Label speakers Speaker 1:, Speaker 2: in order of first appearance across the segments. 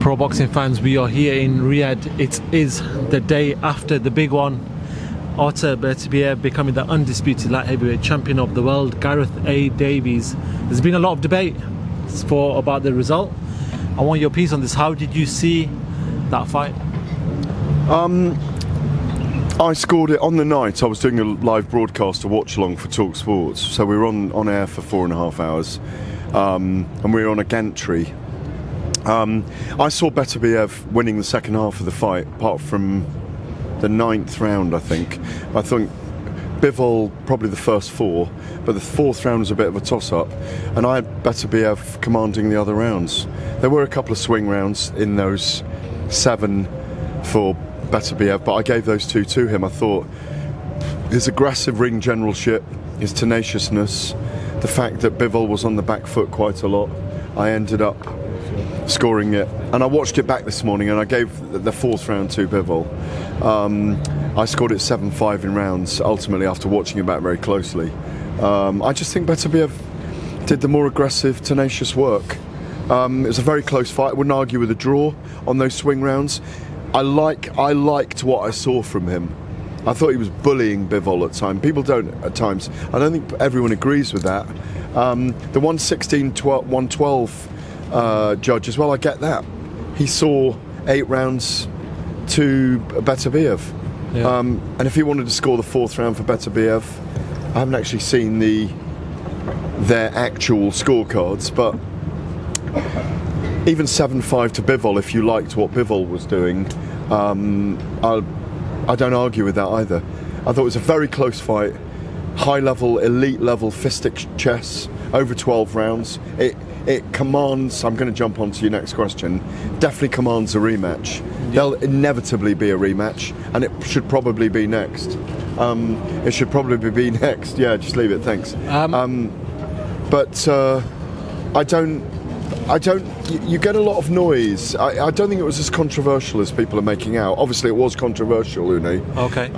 Speaker 1: Pro boxing fans, we are here in Riyadh. It is the day after the big one. Artur Beterbiev becoming the undisputed light heavyweight champion of the world. Gareth A Davies. There's been a lot of debate about the result. I want your piece on this. How did you see that fight?
Speaker 2: I scored it on the night. I was doing a live broadcast, a watch along for Talk Sports. So we were on air for 4.5 hours, and we were on a gantry. I saw Beterbiev winning the second half of the fight, apart from the 9th round, I think. I think Bivol probably the first 4, but the 4th round was a bit of a toss-up, and I had Beterbiev commanding the other rounds. There were a couple of swing rounds in those 7 for Beterbiev, but I gave those 2 to him. I thought his aggressive ring generalship, his tenaciousness, the fact that Bivol was on the back foot quite a lot, I ended up scoring it. And I watched it back this morning and I gave the 4th round to Bivol. I scored it 7-5 in rounds, ultimately, after watching it back very closely. I just think Beterbiev did the more aggressive, tenacious work. It was a very close fight. I wouldn't argue with a draw on those swing rounds. I liked what I saw from him. I thought he was bullying Bivol at times. People don't at times. I don't think everyone agrees with that. The 116-112 judge as well, I get that. He saw 8 rounds to Beterbiev. Yeah. And if he wanted to score the 4th round for Beterbiev, I haven't actually seen their actual scorecards, but even 7-5 to Bivol, if you liked what Bivol was doing, I don't argue with that either. I thought it was a very close fight, high level, elite level fistic chess, over 12 rounds. It commands, I'm going to jump on to your next question, definitely commands a rematch. Yeah. There'll inevitably be a rematch, and it should probably be next. It should probably be next, yeah, just leave it, thanks. But you get a lot of noise. I don't think it was as controversial as people are making out. Obviously it was controversial, Uni.
Speaker 1: Okay.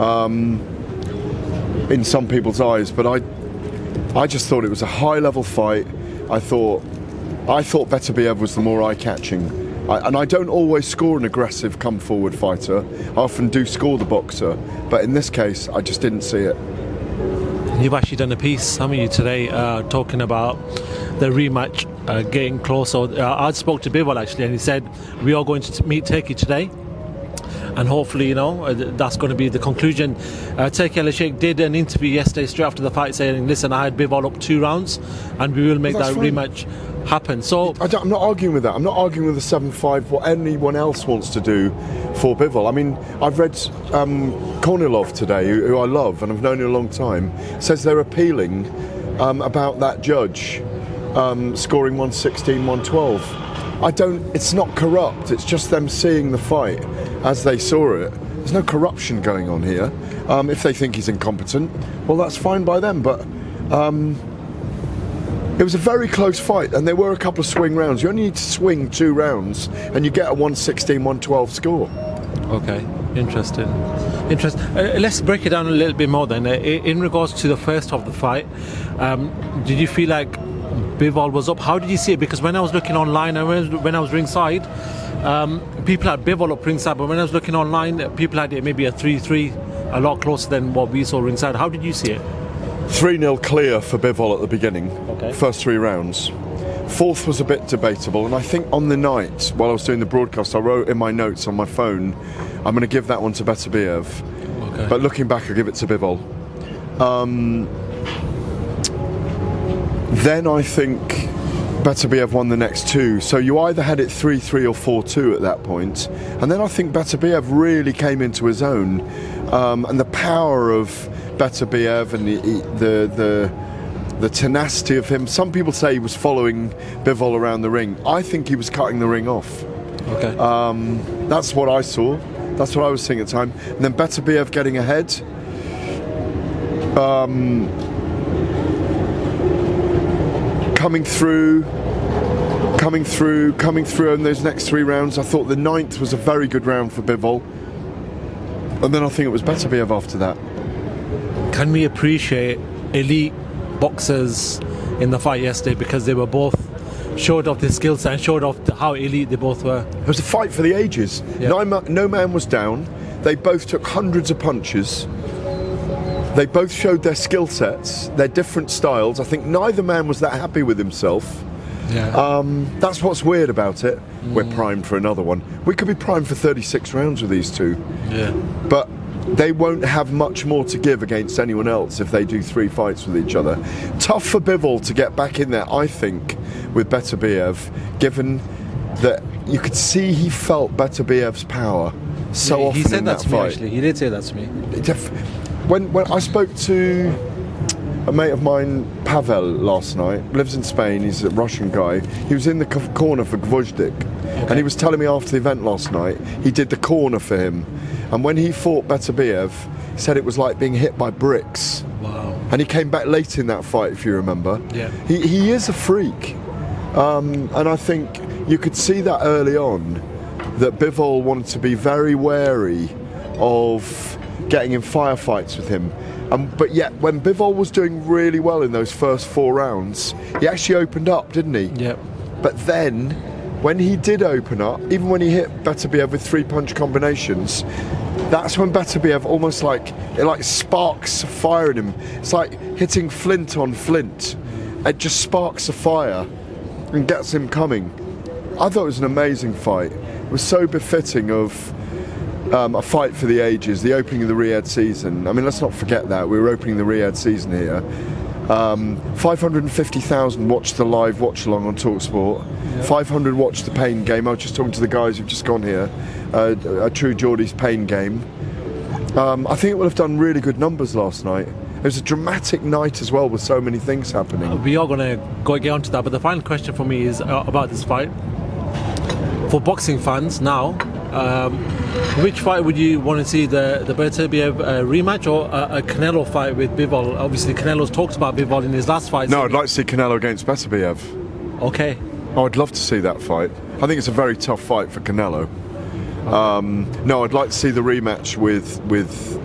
Speaker 2: In some people's eyes, but I just thought it was a high level fight. I thought Beterbiev was the more eye-catching. And I don't always score an aggressive come-forward fighter. I often do score the boxer, but in this case, I just didn't see it.
Speaker 1: You've actually done a piece, haven't you, today, talking about the rematch getting closer. I spoke to Bivol actually, and he said we are going to meet Turkey today, and hopefully, that's going to be the conclusion. Turkey Al-Sheikh did an interview yesterday straight after the fight saying, listen, I had Bivol up 2 rounds and we will make that rematch happen. So
Speaker 2: I'm not arguing with that. I'm not arguing with the 7-5 what anyone else wants to do for Bivol. I mean, I've read Kornilov today, who I love and I've known him a long time, says they're appealing about that judge scoring 116-112. It's not corrupt, it's just them seeing the fight as they saw it. There's no corruption going on here. If they think he's incompetent, well, that's fine by them, but it was a very close fight, and there were a couple of swing rounds. You only need to swing 2 rounds and you get a 116-112 score.
Speaker 1: Okay, interesting. Let's break it down a little bit more then. In regards to the first half of the fight, did you feel like Bivol was up? How did you see it? Because when I was looking online and when I was ringside, people had Bivol up ringside, but when I was looking online, people had it maybe a 3-3, a lot closer than what we saw ringside. How did you see it?
Speaker 2: 3-0 clear for Bivol at the beginning,
Speaker 1: okay.
Speaker 2: First 3 rounds. 4th was a bit debatable, and I think on the night, while I was doing the broadcast, I wrote in my notes on my phone, I'm going to give that one to Beterbiev. Okay. But looking back, I give it to Bivol. Then I think Beterbiev won the next 2. So you either had it 3-3 or 4-2 at that point. And then I think Beterbiev really came into his own. And the power of Beterbiev and the tenacity of him. Some people say he was following Bivol around the ring. I think he was cutting the ring off.
Speaker 1: Okay.
Speaker 2: That's what I saw. That's what I was seeing at the time. And then Beterbiev getting ahead. Coming through in those next 3 rounds. I thought the 9th was a very good round for Bivol, and then I think it was Beterbiev after that.
Speaker 1: Can we appreciate elite boxers in the fight yesterday, because they were both showed off their skill set and showed off how elite they both were.
Speaker 2: It was a fight for the ages.
Speaker 1: Yeah.
Speaker 2: No man was down. They both took hundreds of punches. They both showed their skill sets, their different styles. I think neither man was that happy with himself.
Speaker 1: Yeah.
Speaker 2: That's what's weird about it. We're primed for another one. We could be primed for 36 rounds with these two.
Speaker 1: Yeah.
Speaker 2: But they won't have much more to give against anyone else if they do 3 fights with each other. Tough for Bivol to get back in there, I think, with Beterbiev, given that you could see he felt Beterbiev's power so often
Speaker 1: he said
Speaker 2: in
Speaker 1: that
Speaker 2: that
Speaker 1: to me,
Speaker 2: fight.
Speaker 1: actually. He did say that to me.
Speaker 2: When I spoke to a mate of mine, Pavel, last night, lives in Spain, he's a Russian guy. He was in the corner for Gvozdik, and he was telling me after the event last night, he did the corner for him. And when he fought Beterbiev, he said it was like being hit by bricks.
Speaker 1: Wow.
Speaker 2: And he came back late in that fight, if you remember.
Speaker 1: Yeah.
Speaker 2: He is a freak. And I think you could see that early on, that Bivol wanted to be very wary of getting in firefights with him. But yet, when Bivol was doing really well in those first 4 rounds, he actually opened up, didn't he?
Speaker 1: Yep.
Speaker 2: But then, when he did open up, even when he hit Beterbiev with 3-punch combinations, that's when Beterbiev almost it sparks a fire in him. It's like hitting flint on flint. It just sparks a fire and gets him coming. I thought it was an amazing fight. It was so befitting of a fight for the ages, the opening of the Riyadh season. I mean, let's not forget that. We were opening the Riyadh season here. 550,000 watched the live watch-along on TalkSport. Yep. 500 watched the Pain game. I was just talking to the guys who've just gone here. A true Geordie's Pain game. I think it will have done really good numbers last night. It was a dramatic night as well, with so many things happening.
Speaker 1: We are going to get onto that, but the final question for me is about this fight. For boxing fans now, which fight would you want to see, the Beterbiev rematch or a Canelo fight with Bivol? Obviously, Canelo's talked about Bivol in his last fight.
Speaker 2: No, I'd like to see Canelo against Beterbiev.
Speaker 1: Okay.
Speaker 2: Oh, I'd love to see that fight. I think it's a very tough fight for Canelo. No, I'd like to see the rematch with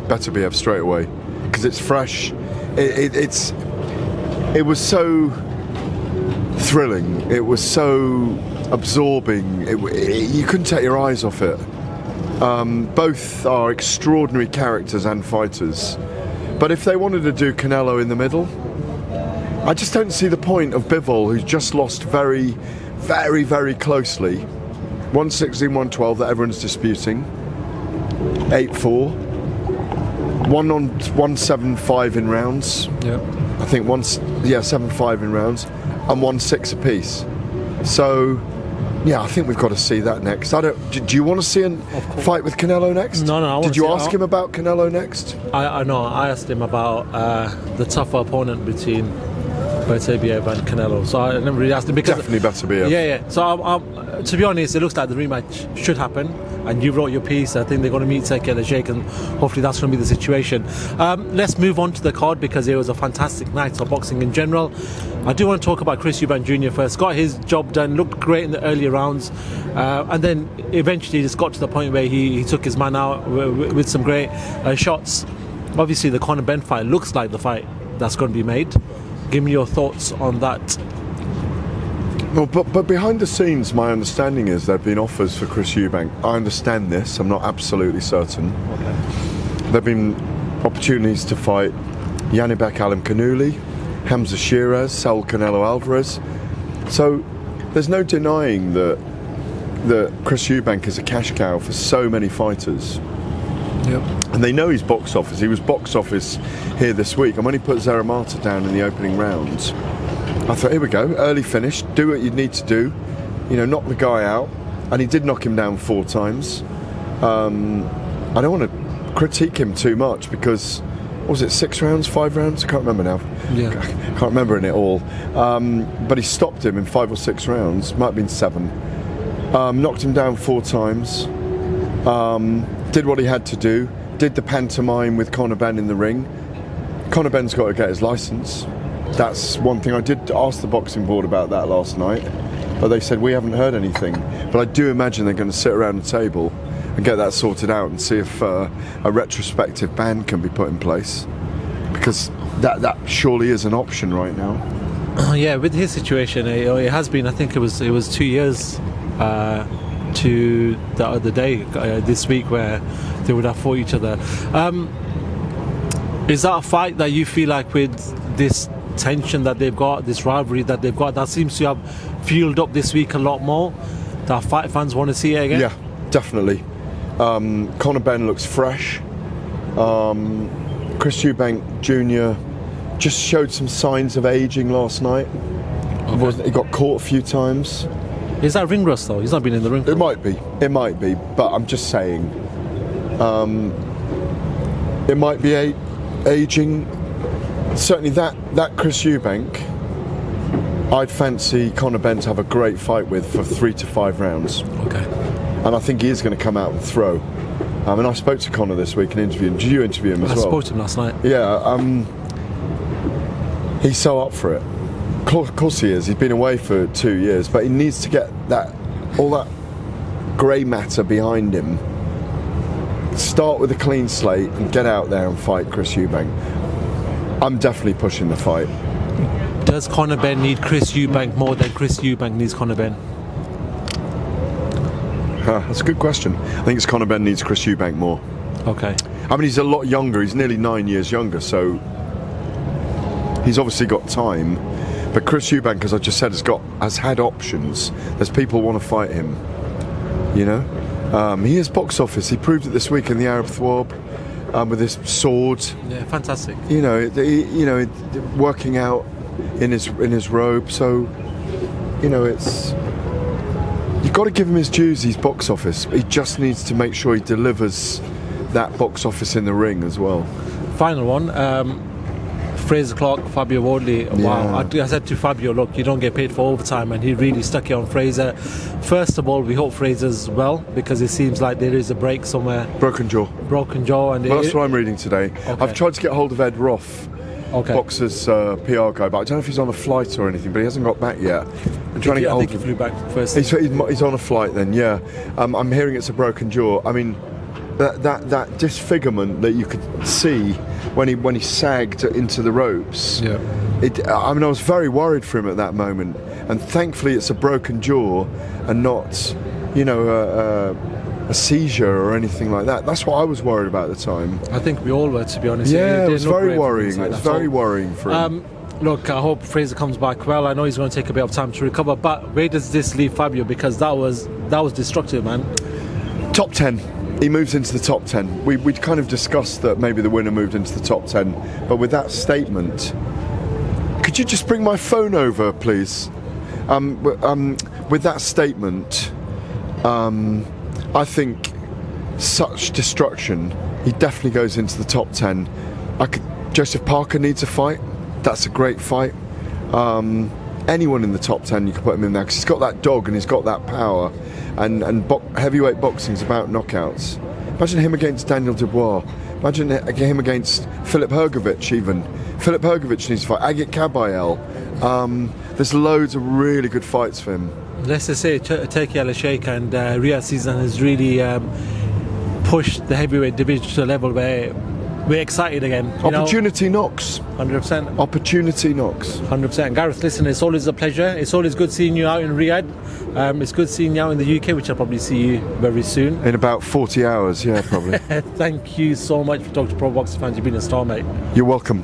Speaker 2: Beterbiev straight away, because it's fresh. It was so thrilling. It was so absorbing. You couldn't take your eyes off it. Both are extraordinary characters and fighters. But if they wanted to do Canelo in the middle, I just don't see the point of Bivol, who's just lost very, very, very closely. 116-112 that everyone's disputing. 8-4. 1-7-5 in rounds.
Speaker 1: Yep.
Speaker 2: I think 7-5 in rounds, and 1-6 apiece. So, yeah, I think we've got to see that next. Do you want to see a fight with Canelo next?
Speaker 1: No.
Speaker 2: Did you ask him about Canelo next?
Speaker 1: I know. I asked him about the tougher opponent between Beterbiev and Canelo. So I never really asked him because
Speaker 2: Definitely Beterbiev.
Speaker 1: Yeah. So to be honest, it looks like the rematch should happen. And you wrote your piece. I think they're going to meet Seki and Sheikh, and hopefully that's going to be the situation. Let's move on to the card, because it was a fantastic night of boxing in general. I do want to talk about Chris Eubank Jr. first. Got his job done, looked great in the earlier rounds, and then eventually just got to the point where he took his man out with some great shots. Obviously, the Conor Benn fight looks like the fight that's going to be made. Give me your thoughts on that.
Speaker 2: Well, but behind the scenes, my understanding is there have been offers for Chris Eubank. I understand this. I'm not absolutely certain.
Speaker 1: Okay.
Speaker 2: There have been opportunities to fight Yanibek Alim Kanuli, Hamza Shiraz, Saul Canelo Alvarez. So there's no denying that Chris Eubank is a cash cow for so many fighters.
Speaker 1: Yep.
Speaker 2: And they know he's box office. He was box office here this week. And when he put Zaramata down in the opening rounds, I thought, here we go, early finish, do what you need to do, knock the guy out. And he did knock him down 4 times. I don't want to critique him too much, because, what was it, 6 rounds, 5 rounds? I can't remember now.
Speaker 1: Yeah.
Speaker 2: I can't remember in it all. But he stopped him in 5 or 6 rounds, might have been 7. Knocked him down 4 times. Did what he had to do. Did the pantomime with Conor Benn in the ring. Conor Benn's got to get his licence. That's one thing. I did ask the boxing board about that last night, but they said we haven't heard anything. But I do imagine they're going to sit around the table and get that sorted out and see if a retrospective ban can be put in place, because that surely is an option right now.
Speaker 1: Yeah, with his situation, it has been. I think it was 2 years to the other day this week where they would have fought each other. Is that a fight that you feel like with this tension that they've got, this rivalry that they've got, that seems to have fueled up this week a lot more, that fight fans want to see it again?
Speaker 2: Yeah, definitely. Conor Benn looks fresh. Chris Eubank Jr. just showed some signs of aging last night.
Speaker 1: Okay.
Speaker 2: He got caught a few times.
Speaker 1: Is that ring rust though? He's not been in the ring.
Speaker 2: It might be, but I'm just saying, it might be aging. Certainly that Chris Eubank, I'd fancy Conor Benn to have a great fight with for 3 to 5 rounds.
Speaker 1: Okay.
Speaker 2: And I think he is going to come out and throw. And I spoke to Conor this week and interviewed him. Did you interview him as well?
Speaker 1: I spoke to him last night.
Speaker 2: Yeah, he's so up for it. Of course he is. He's been away for 2 years, but he needs to get all that grey matter behind him. Start with a clean slate and get out there and fight Chris Eubank. I'm definitely pushing the fight.
Speaker 1: Does Conor Benn need Chris Eubank more than Chris Eubank needs Conor Benn?
Speaker 2: That's a good question. I think it's Conor Benn needs Chris Eubank more.
Speaker 1: Okay.
Speaker 2: I mean, he's a lot younger. He's nearly 9 years younger, so he's obviously got time. But Chris Eubank, as I just said, has had options. There's people who want to fight him. You know, he is box office. He proved it this week in the Arab Thwab with his sword.
Speaker 1: Yeah, fantastic.
Speaker 2: You know, working out in his robe. So, you know, you've got to give him his dues. He's box office. He just needs to make sure he delivers that box office in the ring as well.
Speaker 1: Final one. Frazer Clarke, Fabio Wardley. Wow. I said to Fabio, look, you don't get paid for overtime, and he really stuck it on Frazer. First of all, we hope Frazer's well, because it seems like there is a break somewhere.
Speaker 2: Broken jaw.
Speaker 1: And
Speaker 2: well, that's what I'm reading today.
Speaker 1: Okay.
Speaker 2: I've tried to get hold of Ed Roth, Boxer's PR guy, but I don't know if he's on a flight or anything, but he hasn't got back yet. I'm trying to get hold of him.
Speaker 1: I think he flew back first.
Speaker 2: He's on a flight then, yeah. I'm hearing it's a broken jaw. I mean, that disfigurement that you could see when he sagged into the ropes.
Speaker 1: Yeah.
Speaker 2: I was very worried for him at that moment, and thankfully it's a broken jaw and not, you know, a seizure or anything like that. That's what I was worried about at the time.
Speaker 1: I think we all were, to be honest.
Speaker 2: Yeah, it was very worrying. It was very worrying for him.
Speaker 1: Look, I hope Frazer comes back well. I know he's going to take a bit of time to recover, but where does this leave Fabio? Because that was destructive, man.
Speaker 2: Top 10. He moves into the top 10. We'd kind of discussed that maybe the winner moved into the top 10, but with that statement, could you just bring my phone over, please? With that statement, I think such destruction, he definitely goes into the top 10. Joseph Parker needs a fight. That's a great fight. Anyone in the top 10, you can put him in there, because he's got that dog and he's got that power. And heavyweight boxing is about knockouts. Imagine him against Daniel Dubois. Imagine him against Filip Hrgovic even. Filip Hrgovic needs to fight. Agit Kabayel. There's loads of really good fights for him.
Speaker 1: Let's just say Turkey Al-Sheikh and Riyadh season has really pushed the heavyweight division to a level where we're excited again.
Speaker 2: Opportunity knocks.
Speaker 1: 100%.
Speaker 2: Opportunity knocks.
Speaker 1: 100%. Gareth, listen, it's always a pleasure. It's always good seeing you out in Riyadh. It's good seeing you out in the UK, which I'll probably see you very soon.
Speaker 2: In about 40 hours, yeah, probably.
Speaker 1: Thank you so much for talking to Pro Boxing fans. You've been a star, mate.
Speaker 2: You're welcome.